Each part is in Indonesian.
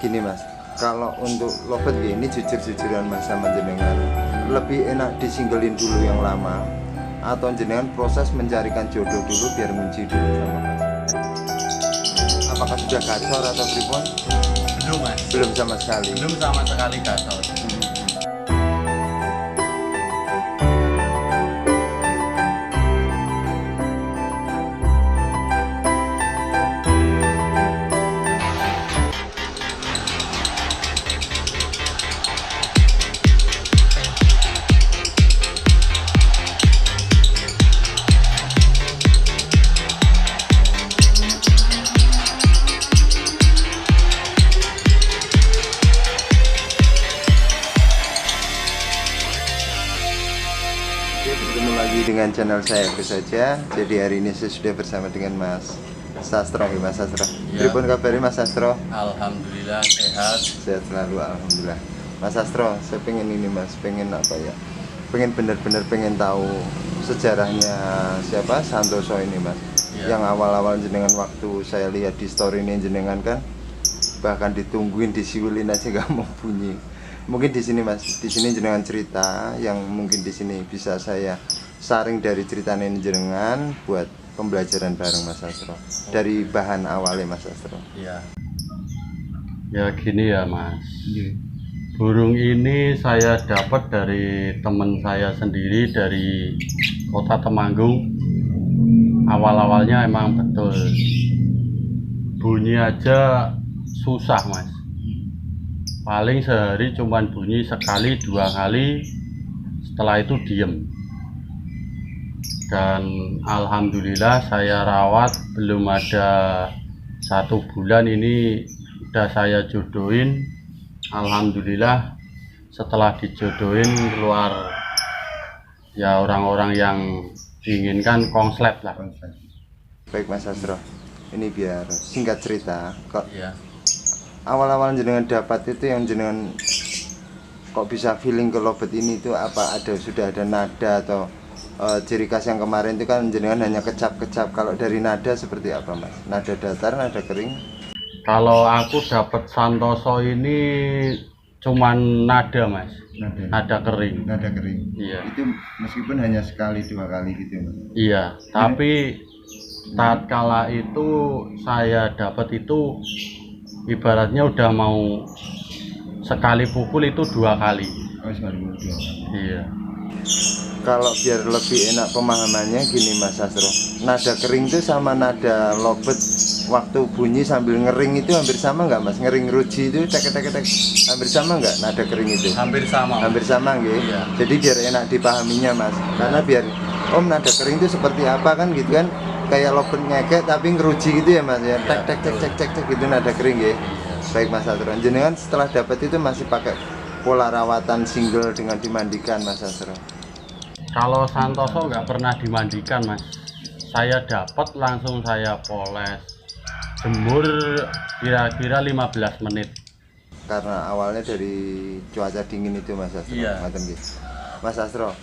Gini mas, kalau untuk lovebird ini jujur-jujuran mas sama jenengan, lebih enak disinggelin dulu yang lama atau jenengan proses mencarikan jodoh dulu biar ngunci dulu sama mas? Apakah sudah gacor atau pripun? Belum mas. Belum sama sekali. Belum sama sekali gacor. Oke, bertemu lagi dengan channel saya Agus saja. Jadi hari ini saya sudah bersama dengan Mas Sastro, ya Mas Sastro. Ya. Pripun kabarnya Mas Sastro? Alhamdulillah sehat. Sehat selalu, alhamdulillah. Mas Sastro, saya pengen ini Mas, pengen apa ya? Pengen benar-benar pengen tahu sejarahnya siapa Santoso ini Mas. Ya. Yang awal-awal jenengan waktu saya lihat di story ini jenengan kan bahkan ditungguin disiulin aja gak mau bunyi. Mungkin di sini Mas, di sini jenengan cerita yang mungkin di sini bisa saya saring dari ceritanya ini jenengan buat pembelajaran bareng Mas Sastro. Dari bahan awalnya Mas Sastro. Ya. Ya gini ya mas. Burung ini saya dapat dari teman saya sendiri dari kota Temanggung. Awal-awalnya emang betul bunyi aja susah mas. Paling sehari cuman bunyi sekali dua kali, setelah itu diem. Dan alhamdulillah saya rawat belum ada 1 bulan ini udah saya jodohin. Alhamdulillah setelah dijodohin keluar ya orang-orang yang diinginkan konslet lah. Baik Mas Sastro, ini biar singkat cerita kok Ya. awal-awal jenengan dapat itu yang jenengan kok bisa feeling ke lovebird ini itu apa, sudah ada nada atau ciri khas yang kemarin itu kan jenengan hanya kecap-kecap. Kalau dari nada seperti apa Mas? Nada datar, nada kering? Kalau aku dapat Santoso ini cuman nada mas, nada kering. Nada kering. Iya. Itu meskipun hanya sekali dua kali gitu Mas. Iya, tapi tatkala itu saya dapat itu ibaratnya udah mau sekali pukul itu 2 kali. Oh, sekali dua kali. Iya. Kalau biar lebih enak pemahamannya gini Mas Sastro, nada kering itu sama nada lovebird waktu bunyi sambil ngering itu hampir sama nggak Mas? Ngering ruji itu tek tek tek hampir sama nggak nada kering itu? Hampir sama. Hampir sama nggih. Iya. Jadi biar enak dipahaminya Mas, karena biar Om nada kering itu seperti apa kan gitu kan, kayak lovebird ngekek tapi ngeruji gitu ya Mas ya, tek tek tek tek tek tek gitu nada kering nggih. Baik Mas Sastro, jenengan setelah dapat itu masih pakai pola rawatan single dengan dimandikan Mas Sastro? Kalau Santoso nggak pernah dimandikan mas. Saya dapat langsung saya poles, jemur kira-kira 15 menit. Karena awalnya dari cuaca dingin itu Mas Sastro. Iya. Ngaten nggih. Mas Sastro,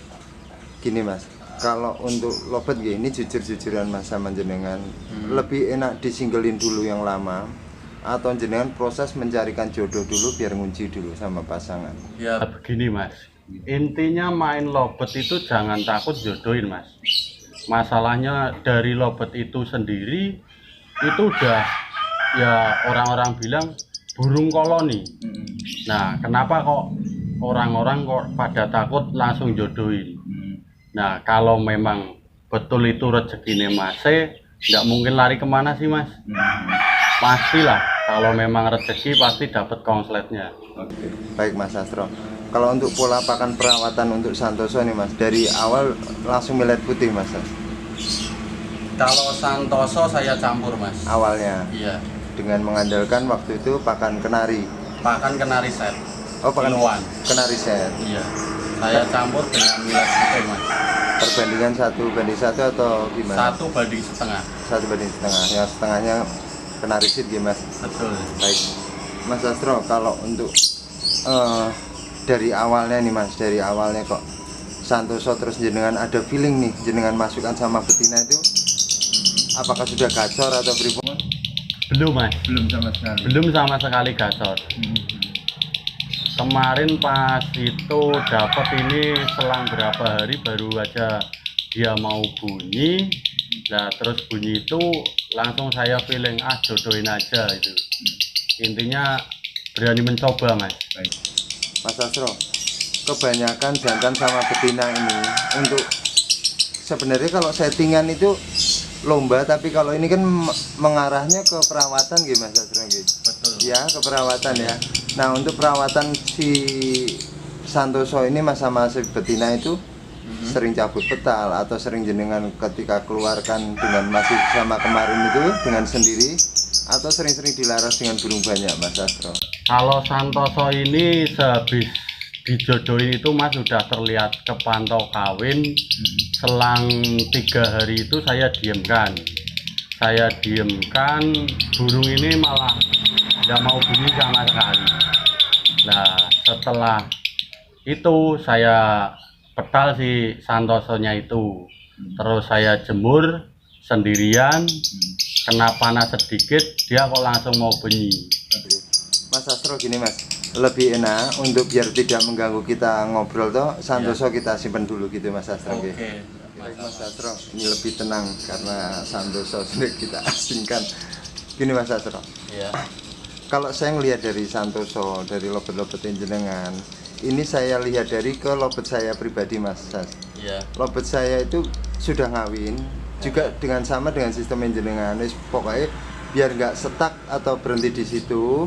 gini Mas, kalau untuk lovebird nggih ini jujur-jujuran Mas sama jenengan, lebih enak disinggelin dulu yang lama atau jenengan proses mencarikan jodoh dulu biar ngunci dulu sama pasangan? Ya begini mas, intinya main lovebird itu jangan takut jodohin mas. Masalahnya dari lovebird itu sendiri itu udah ya orang-orang bilang burung koloni. Nah kenapa kok orang-orang kok pada takut langsung jodohin? Nah kalau memang betul itu rezekinya masih nggak mungkin lari kemana sih mas. Pastilah kalau memang rezeki pasti dapat konsletnya. Oke. Baik Mas Sastro, kalau untuk pola pakan perawatan untuk Santoso nih Mas, dari awal langsung millet putih Mas? Kalau Santoso saya campur mas. Awalnya Iya. dengan mengandalkan waktu itu pakan kenari. Pakan kenari set. Oh, pakan Kiloan. kenari set. Iya. Saya campur dengan millet putih mas. Perbandingan 1:1 atau gimana? 1/1,5. 1:1. Yang setengahnya kenari set gimana Mas? Betul. Baik Mas Sastro, kalau untuk dari awalnya nih Mas, dari awalnya kok Santoso terus jenengan ada feeling nih jenengan masukkan sama betina itu, apakah sudah gacor atau pripun? Belum mas, Belum sama sekali. belum sama sekali gacor. Kemarin pas itu dapat ini selang berapa hari baru aja dia mau bunyi. Nah terus bunyi itu langsung saya feeling jodohin aja itu. Intinya berani mencoba mas. Baik. Mas Asro, kebanyakan jantan sama betina ini untuk sebenarnya kalau settingan itu lomba, tapi kalau ini kan mengarahnya ke perawatan gitu Mas Asro gitu. Betul. Ya, ke perawatan ya. Nah, untuk perawatan si Santoso ini mas sama si betina itu sering cabut petal atau sering jenengan ketika keluarkan dengan masih sama kemarin itu dengan sendiri atau sering-sering dilaras dengan burung banyak Mas Asro? Kalau Santoso ini sehabis dijodohin itu mas sudah terlihat kepantau kawin. Selang 3 hari itu saya diamkan, burung ini malah tidak mau bunyi sama sekali. Nah setelah itu saya petal si Santosonya itu, terus saya jemur sendirian, kena panas sedikit dia kok langsung mau bunyi. Mas Asro gini mas, lebih enak untuk biar tidak mengganggu kita ngobrol toh Santoso kita simpan dulu gitu Mas Asro. Oke. Mas Asro, ini lebih tenang karena Santoso sudah kita asingkan. Gini Mas Asro, Ya. kalau saya ngelihat dari Santoso, dari lobet-lobet jenengan, ini saya lihat dari ke lobet saya pribadi Mas Sas. Ya. Lobet saya itu sudah ngawin, juga dengan sama dengan sistem jenengan. Pokoknya biar nggak setak atau berhenti di situ,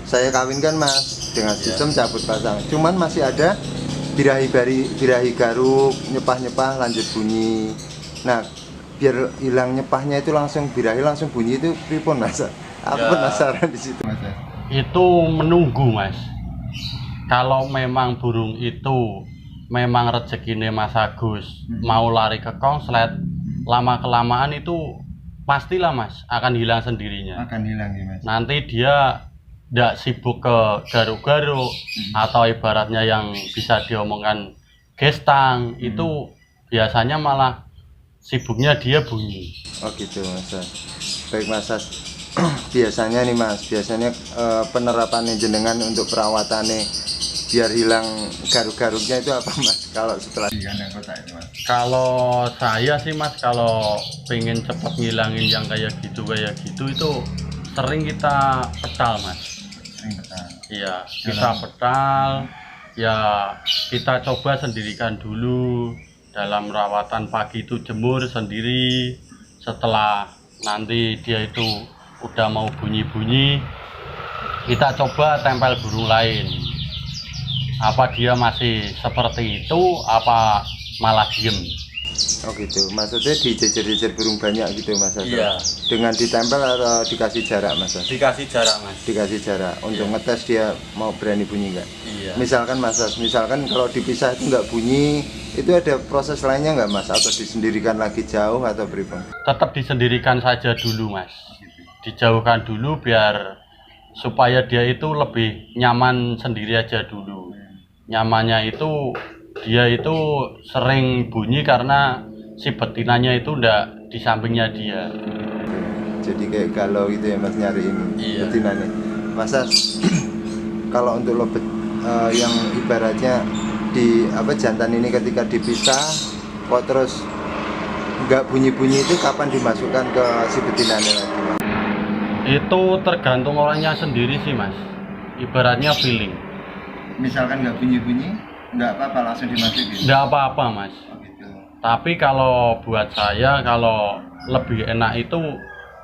saya kawinkan Mas dengan sistem cabut pasang. Cuman masih ada birahi garuk, nyepah-nyepah lanjut bunyi. Nah, biar hilang nyepahnya itu langsung birahi langsung bunyi itu pripun Mas? Aku penasaran di situ Mas. Itu menunggu mas. Kalau memang burung itu memang rezekinya Mas Agus mau lari ke konslet, lama kelamaan itu pastilah mas akan hilang sendirinya. Akan hilang ya Mas. Nanti dia tidak sibuk ke garuk-garuk atau ibaratnya yang bisa diomongkan gestang, itu biasanya malah sibuknya dia bunyi. Oh gitu Mas. Baik Mas. Biasanya nih Mas, penerapan jenengan untuk perawatannya biar hilang garuk-garuknya itu apa Mas? Kalau setelah di kandang kotak itu Mas? Kalau saya sih mas, kalau pengen cepat ngilangin yang kayak gitu itu sering kita petal mas. Sering petal. Iya, kita petal, ya kita coba sendirikan dulu. Dalam rawatan pagi itu jemur sendiri. Setelah nanti dia itu udah mau bunyi-bunyi, kita coba tempel burung lain. Apa dia masih seperti itu, apa malah diem. Oh gitu, maksudnya dijejer-jejer burung banyak gitu Mas? Iya. Dengan ditempel atau dikasih jarak Mas? Dikasih jarak mas. Dikasih jarak untuk ngetes dia mau berani bunyi nggak? Iya. Misalkan Mas, misalkan kalau dipisah itu nggak bunyi, itu ada proses lainnya nggak Mas? Atau disendirikan lagi jauh atau berapa? Tetap disendirikan saja dulu mas, dijauhkan dulu biar supaya dia itu lebih nyaman sendiri aja dulu. Nyamannya itu dia itu sering bunyi karena si betinanya itu udah di sampingnya dia. Jadi kayak galau gitu ya Mas nyari ini betinanya. Mas kalau untuk lobet yang ibaratnya di jantan ini ketika dipisah kok terus nggak bunyi-bunyi itu kapan dimasukkan ke si betinanya lagi Mas? Itu tergantung orangnya sendiri sih mas, ibaratnya feeling. Misalkan nggak bunyi-bunyi nggak apa-apa langsung dimasukin? Nggak apa-apa mas. Oh, gitu. Tapi kalau buat saya, kalau lebih enak itu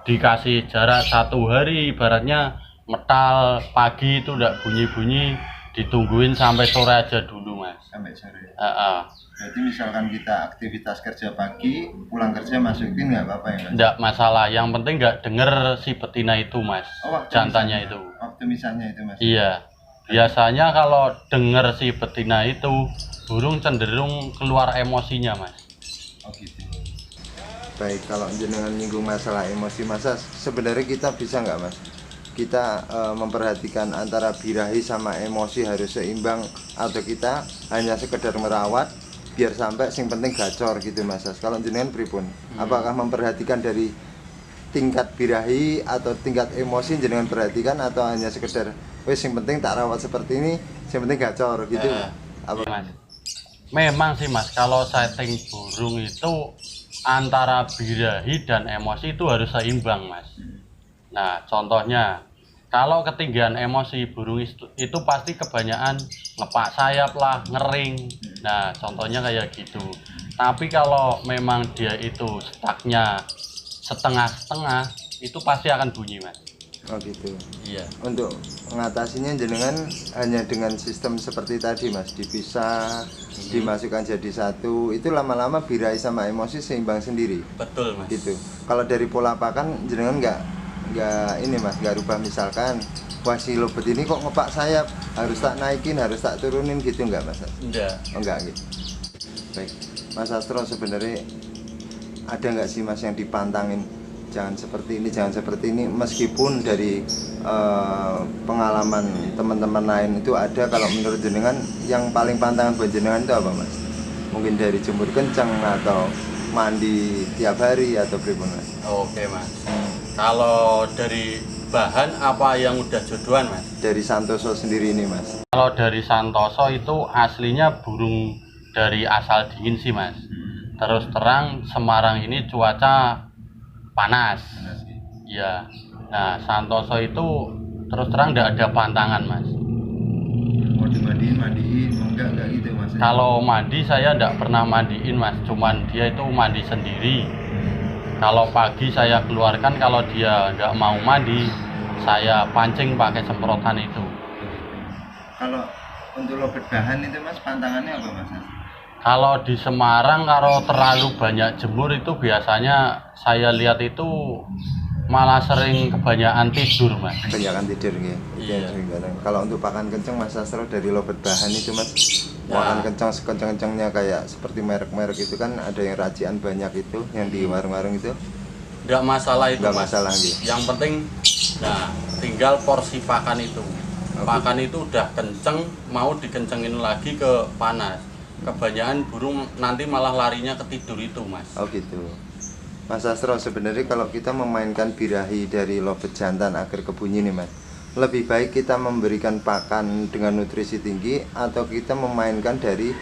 dikasih jarak 1 hari, ibaratnya metal pagi itu udah bunyi-bunyi, ditungguin sampai sore aja dulu mas. Sampai sore. Berarti misalkan kita aktivitas kerja pagi, pulang kerja masukin nggak apa-apa ya Mas? Nggak masalah, yang penting nggak denger si betina itu mas, jantannya itu. Waktu misalnya itu Mas? Iya, biasanya kalau denger si betina itu, burung cenderung keluar emosinya mas. Oh gitu. Baik, kalau jenengan nyinggung masalah emosi Mas, sebenarnya kita bisa nggak Mas? Kita memperhatikan antara birahi sama emosi harus seimbang, atau kita hanya sekedar merawat biar sampai sing penting gacor gitu Mas. Kalau jenengan pripun? Apakah memperhatikan dari tingkat birahi atau tingkat emosi jenengan perhatikan atau hanya sekedar wes yang penting tak rawat seperti ini, yang penting gacor gitu. Apa? Mas. Memang sih Mas, kalau setting burung itu antara birahi dan emosi itu harus seimbang Mas. Nah contohnya, kalau ketinggian emosi burung itu pasti kebanyakan ngepak sayap lah, ngering. Nah contohnya kayak gitu. Tapi kalau memang dia itu stucknya setengah-setengah, itu pasti akan bunyi Mas. Oh gitu. Iya. Untuk mengatasinya jenengan hanya dengan sistem seperti tadi Mas, dipisah, dimasukkan jadi satu, itu lama-lama birahi sama emosi seimbang sendiri. Betul Mas. Gitu. Kalau dari pola pakan jenengan nggak ini Mas, nggak rubah misalkan wah si lobet ini kok ngepak sayap, harus tak naikin, harus tak turunin gitu nggak Mas? Enggak. Oh enggak gitu. Baik, Mas Astro sebenarnya ada nggak sih Mas yang dipantangin jangan seperti ini, jangan seperti ini, meskipun dari pengalaman teman-teman lain itu ada, kalau menurut jenengan yang paling pantangan buat jenengan itu apa Mas? Mungkin dari jemur kencang atau mandi tiap hari atau pripun Mas? Oke Mas. Kalau dari bahan apa yang udah jodohan Mas? Dari Santoso sendiri ini Mas. Kalau dari Santoso itu aslinya burung dari asal dingin sih Mas. Terus terang Semarang ini cuaca panas. Ya. Nah Santoso itu terus terang tidak ada pantangan Mas. Mau dimandiin, enggak gitu Mas. Kalau mandi saya tidak pernah mandiin Mas. Cuman dia itu mandi sendiri. Kalau pagi saya keluarkan, kalau dia nggak mau mandi, saya pancing pakai semprotan itu. Kalau untuk lobet bahan itu Mas, pantangannya apa Mas? Kalau di Semarang, kalau terlalu banyak jemur itu biasanya saya lihat itu malah sering kebanyakan tidur Mas. Kebanyakan tidur gitu. Iya. Kalau untuk pakan kenceng Mas Astro dari lobet bahan itu Mas, Ya. pakan kenceng sekenceng-kencengnya kayak seperti merek-merek itu kan ada yang racian banyak itu yang di warung-warung itu. Nggak masalah itu Nggak Mas. masalah gitu. Yang penting, nah tinggal porsi pakan itu. Pakan itu udah kenceng, mau dikencengin lagi ke panas. Kebanyakan burung nanti malah larinya ke tidur itu Mas. Oh gitu. Mas Astro sebenarnya kalau kita memainkan birahi dari lobet jantan agar kebunyi nih Mas, lebih baik kita memberikan pakan dengan nutrisi tinggi atau kita memainkan dari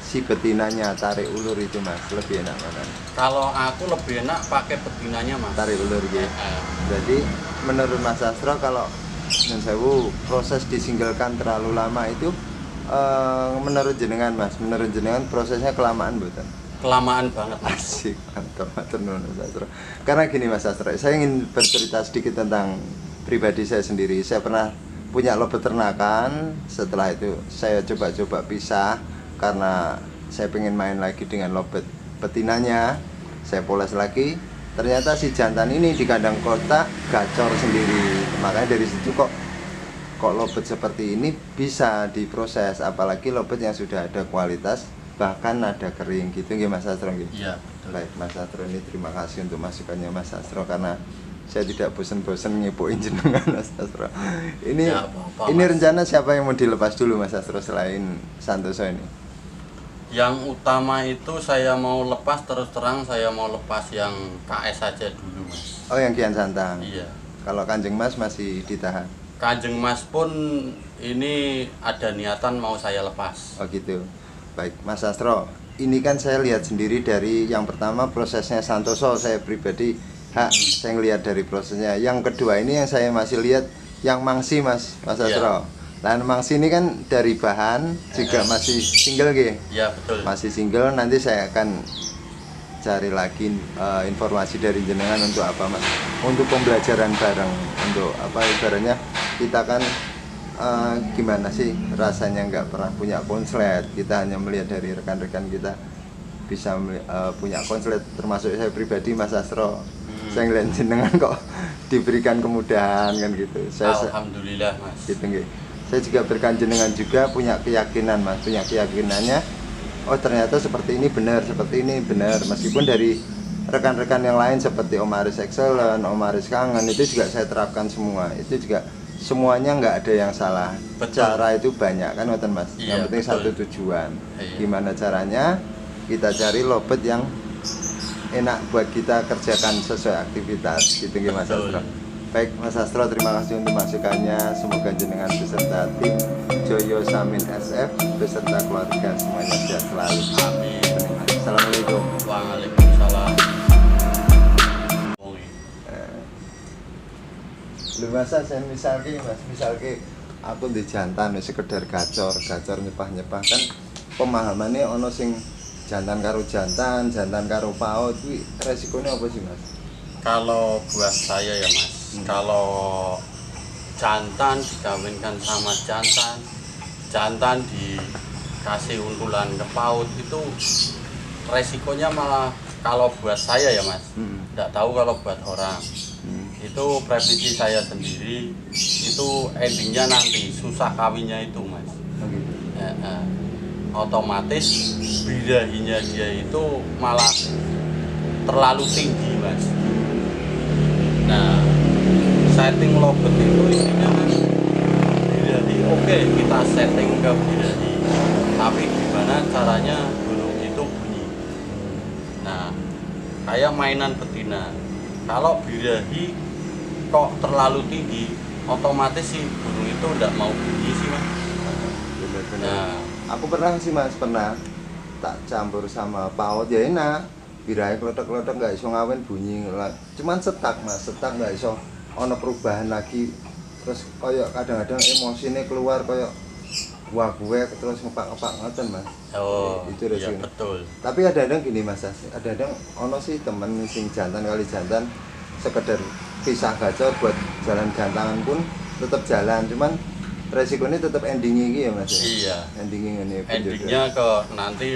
si betinanya tarik ulur itu Mas, lebih enak mana? Kalau aku lebih enak pakai betinanya Mas. Tarik ulur gitu. Jadi menurut Mas Astro kalau proses disinggalkan terlalu lama itu menurut jenengan Mas, menurut jenengan prosesnya kelamaan betul? Kelamaan banget Mas. Asik, mantap, matur nuwun Mas Astro. Karena gini Mas Astro, saya ingin bercerita sedikit tentang pribadi saya sendiri. Saya pernah punya lobet ternakan, setelah itu saya coba-coba pisah karena saya pengen main lagi dengan lobet betinanya. Saya poles lagi, ternyata si jantan ini di kandang kota gacor sendiri. Makanya dari situ kok lobet seperti ini bisa diproses, apalagi lobet yang sudah ada kualitas bahkan ada kering gitu nggih Mas Astro nggih. Iya, betul. Baik Mas Astro, ini terima kasih untuk masukannya Mas Astro karena saya tidak bosan-bosan ngepoin jenengan Mas Astro. Ini Ya, apa-apa, ini Mas. rencana siapa yang mau dilepas dulu Mas Astro selain Santoso ini? Yang utama itu saya mau lepas, terus terang saya mau lepas yang KS aja dulu Mas. Oh yang Kian Santang. Iya. Kalau Kanjeng Mas masih ditahan. Kanjeng Mas pun ini ada niatan mau saya lepas. Oh gitu. Baik Mas Astro, ini kan saya lihat sendiri dari yang pertama prosesnya Santoso, saya pribadi saya ngelihat dari prosesnya. Yang kedua ini yang saya masih lihat yang Mangsi Mas Astro. Dan Mangsi ini kan dari bahan juga masih single gitu. Iya betul. Masih single, nanti saya akan cari lagi informasi dari jenengan untuk apa Mas? Untuk pembelajaran bareng, untuk apa ibaratnya kita kan gimana sih rasanya nggak pernah punya konslet, kita hanya melihat dari rekan-rekan kita bisa punya konslet, termasuk saya pribadi Mas Astro. Saya ngeliat jenengan kok diberikan kemudahan kan gitu. Alhamdulillah Mas. Gitu nggih. Saya juga berikan jenengan juga punya keyakinan Mas, punya keyakinannya. Oh ternyata seperti ini benar, seperti ini benar. Meskipun dari rekan-rekan yang lain seperti Om Aris Excellent, Om Aris Kangen itu juga saya terapkan semua. Itu juga semuanya nggak ada yang salah. Betul. Cara itu banyak kan Mas. Iya, Yang penting betul. satu tujuan. Iya. Gimana caranya kita cari lobet yang enak buat kita kerjakan sesuai aktivitas gitu nggih Mas Betul. Astro. Baik Mas Astro, terima kasih untuk masukannya. Semoga jenengan beserta tim Joyo Samin SF beserta keluarga semuanya sehat selalu. Amin. Assalamualaikum. Waalaikumsalam. Lho Mas, saya misalke aku di jantan wis sekedar gacor nyepah-nyepah kan pemahamannya ono sing jantan karo jantan karo paut kuwi resikonya apa sih Mas? Kalau buat saya ya Mas, kalau jantan dikawinkan sama jantan dikasih untulan ke paut itu resikonya malah kalau buat saya ya Mas, tidak tahu kalau buat orang. Itu prediksi saya sendiri, itu endingnya nanti susah kawinnya itu Mas. Otomatis birahinya dia itu malah terlalu tinggi Mas. Nah, setting lobet itu isinya kan birahi, oke, kita setting ke birahi, tapi gimana caranya burung itu bunyi. Nah, kayak mainan betina, kalau birahi kok terlalu tinggi, otomatis si burung itu udah mau bunyi sih Mas. Bener-bener. Nah, Aku pernah sih Mas, tak campur sama paut ya enak. Birahi klothok-klothok nggak iso ngawin bunyi lah. Cuman setak Mas, setak nggak iso ono perubahan lagi. Terus koyo kadang-kadang emosinya keluar koyo wah gue terus ngepak-ngepak ngoten Mas. oh Itu iya resiko. betul. Tapi kadang-kadang gini Mas, kadang-kadang ono sih temen sing jantan kali jantan sekedar pisah gacor buat jalan gantangan pun tetap jalan, cuman resikonya tetap endingnya gitu ya Mas. Iya. Endingnya ini. Endingnya ke nanti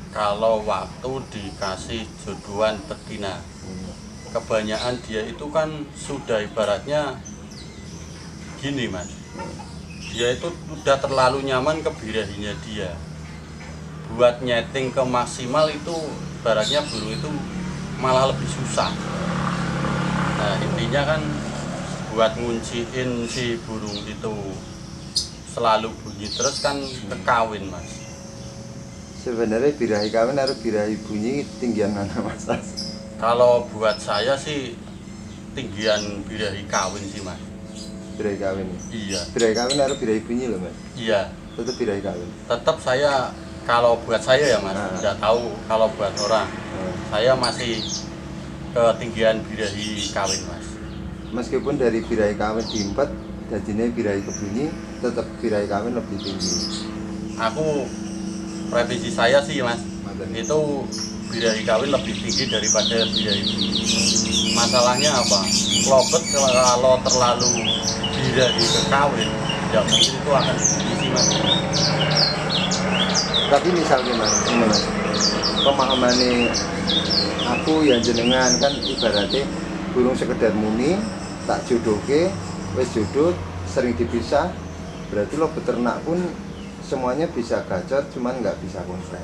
kalau waktu dikasih jodohan betina, kebanyakan dia itu kan sudah ibaratnya gini Mas, dia itu udah terlalu nyaman ke birahinya dia. Buat nyeting ke maksimal itu ibaratnya burung itu malah lebih susah. Nah intinya kan buat ngunciin si burung itu selalu bunyi terus kan kekawin Mas. Sebenarnya birahi kawin harus birahi bunyi tinggian mana Mas? Kalau buat saya sih tinggian birahi kawin sih Mas. Birahi kawin. Iya. Birahi kawin harus birahi bunyi loh Mas. Iya. Tetap birahi kawin. Tetap saya kalau buat saya ya Mas, tidak tahu kalau buat orang. Saya masih ketinggian birahi kawin Mas. Meskipun dari birahi kawin diimpet, jadinya birahi kebunyi, tetap birahi kawin lebih tinggi. Aku prediksi saya sih Mas, itu birahi kawin lebih tinggi daripada birahi bunyi. Masalahnya apa? Lobet kalau terlalu birahi ke kawin, ya mungkin itu akan bunyi sih Mas. Tapi misalnya Mas, ini Mas, pemahamannya aku yang jenengan kan ibaratnya burung sekedar muni, tak jodohke, wes jodoh, sering dipisah, berarti lo beternak pun semuanya bisa gacor, cuman nggak bisa konslet.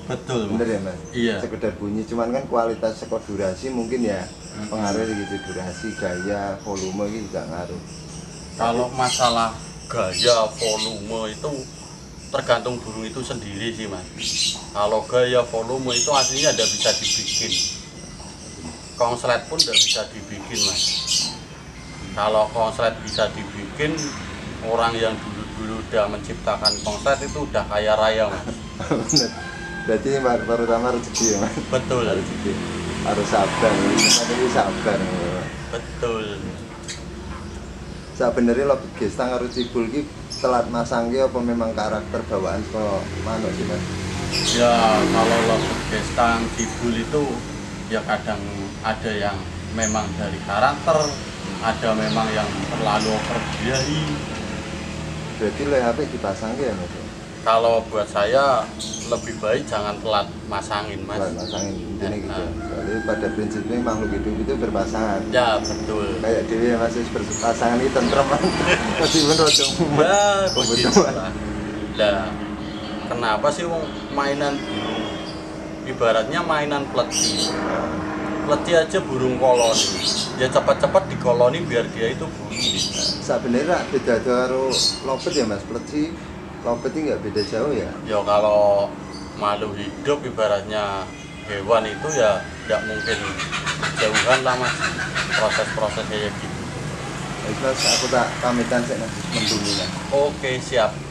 Betul Mas. Bener ya Mas? Iya. Sekedar bunyi, cuman kan kualitas sekor durasi mungkin ya pengaruh gitu, durasi, gaya, volume gitu juga ngaruh. Kalau masalah gaya volume itu tergantung burung itu sendiri sih Mas. Kalau gaya volume itu aslinya tidak bisa dibikin, konslet pun tidak bisa dibikin Mas. Kalau konslet bisa dibikin, orang yang dulu-dulu udah menciptakan konslet itu udah kaya raya Mas. Bener. Berarti pertama rezeki ya Mas? Betul. Rezeki. Harus sabar, harus sabar. Betul. Sebenarnya lo gestang harus cibul ki telat masang ki apa memang karakter bawaan kok manuk sih Mas? Ya kalau lobet gestang kibul itu ya kadang ada yang memang dari karakter, ada memang yang terlalu overbirahi. Berarti lo HP dipasang ki ya Mas? Kalau buat saya lebih baik jangan telat masangin Mas. Telat masangin intinya gitu. Nah. Soalnya pada prinsipnya makhluk hidup itu berpasangan. Ya betul. Kayak Dewi ya Mas, berpasangan itu tentrem. Meskipun rada mumet. Ya Kebetulan. begitulah. Lah kenapa sih wong mainan burung ibaratnya mainan pleci. Pleci aja burung koloni. Ya cepat-cepat di koloni biar dia itu bunyi. Sebenarnya beda karo lopet ya Mas, pleci lopet ini nggak beda jauh ya. Ya kalau makhluk hidup ibaratnya hewan itu ya tidak mungkin jauhan lah mas proses-prosesnya kayak gitu. Itu aku tak pamitan sih mas, mendunginya. Oke siap.